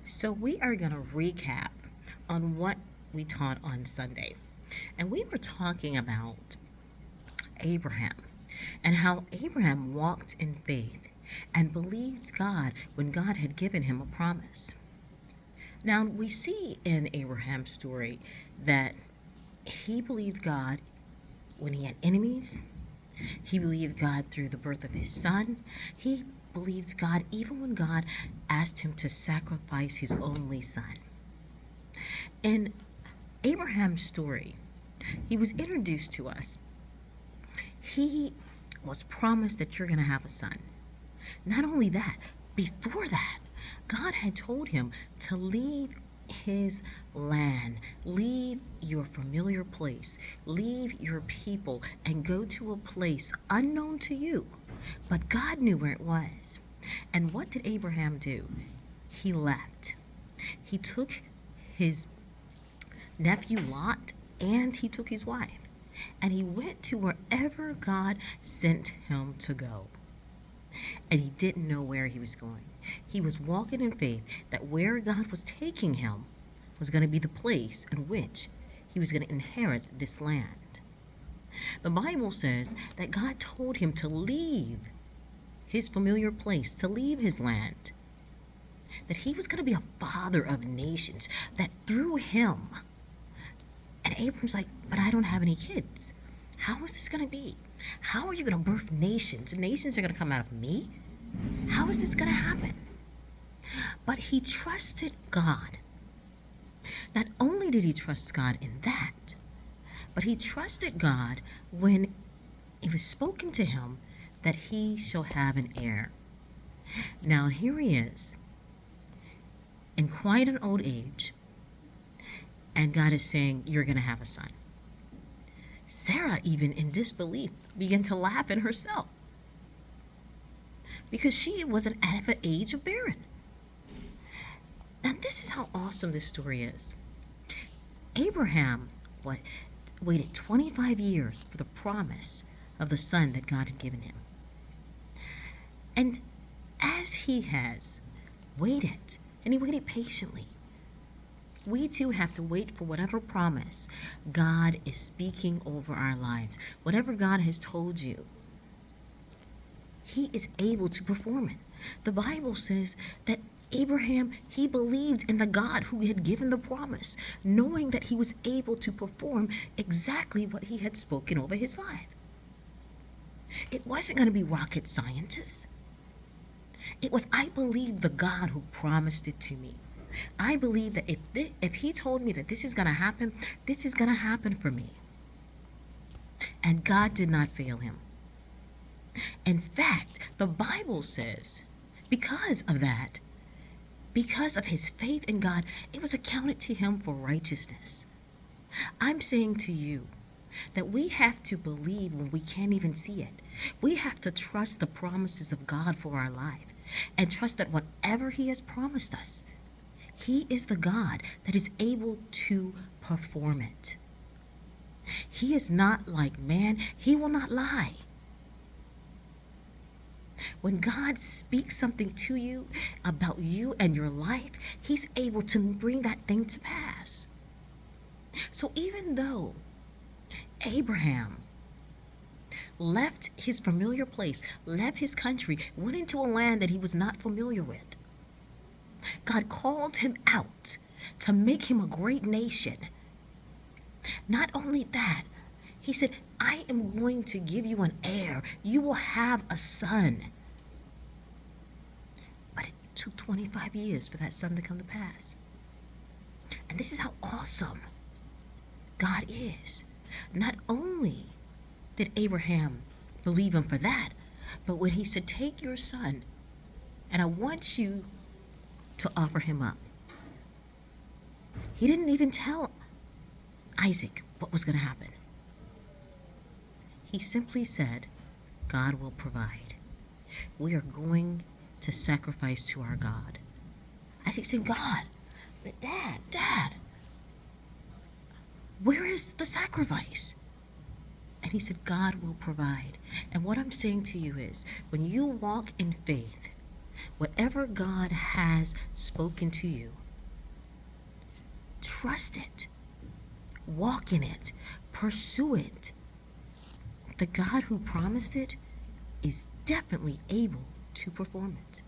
So, we are going to recap on what we taught on Sunday. And we were talking about Abraham and how Abraham walked in faith and believed God when God had given him a promise. Now, we see in Abraham's story that he believed God when he had enemies. He believed God through the birth of his son. He believed God even when God asked him to sacrifice his only son. In Abraham's story, he was introduced to us. He was promised that you're going to have a son. Not only that, before that, God had told him to leave his land, leave your familiar place, leave your people, and go to a place unknown to you. But God knew where it was. And what did Abraham do? He left. He took his nephew Lot and he took his wife. And he went to wherever God sent him to go. And he didn't know where he was going. He was walking in faith that where God was taking him was going to be the place in which he was going to inherit this land. The Bible says that God told him to leave his familiar place, to leave his land, that he was going to be a father of nations, that through him, and Abram's like, but I don't have any kids. How is this going to be? How are you going to birth nations? Nations are going to come out of me? How is this going to happen? But he trusted God. Not only did he trust God in that, but he trusted God when it was spoken to him that he shall have an heir. Now here he is, in quite an old age, and God is saying, you're going to have a son. Sarah, even in disbelief, began to laugh at herself because she wasn't at the age of bearing. Now, this is how awesome this story is. Abraham waited 25 years for the promise of the son that God had given him. And as he has waited, and he waited patiently, we too have to wait for whatever promise God is speaking over our lives. Whatever God has told you, he is able to perform it. The Bible says that Abraham, he believed in the God who had given the promise, knowing that he was able to perform exactly what he had spoken over his life. It wasn't going to be rocket scientists. It was, I believe the God who promised it to me. I believe that if he told me that this is going to happen, this is going to happen for me. And God did not fail him. In fact, the Bible says, because of that, because of his faith in God, it was accounted to him for righteousness. I'm saying to you that we have to believe when we can't even see it. We have to trust the promises of God for our life and trust that whatever he has promised us, he is the God that is able to perform it. He is not like man. He will not lie. When God speaks something to you about you and your life, he's able to bring that thing to pass. So even though Abraham left his familiar place, left his country, went into a land that he was not familiar with, God called him out to make him a great nation. Not only that, he said, I am going to give you an heir. You will have a son. But it took 25 years for that son to come to pass. And this is how awesome God is. Not only did Abraham believe him for that, but when he said, take your son, and I want you to offer him up. He didn't even tell Isaac what was going to happen. He simply said, God will provide. We are going to sacrifice to our God. Isaac said, God, Dad, where is the sacrifice? And he said, God will provide. And what I'm saying to you is, when you walk in faith, Whatever God has spoken to you, trust it, walk in it, pursue it. The God who promised it is definitely able to perform it.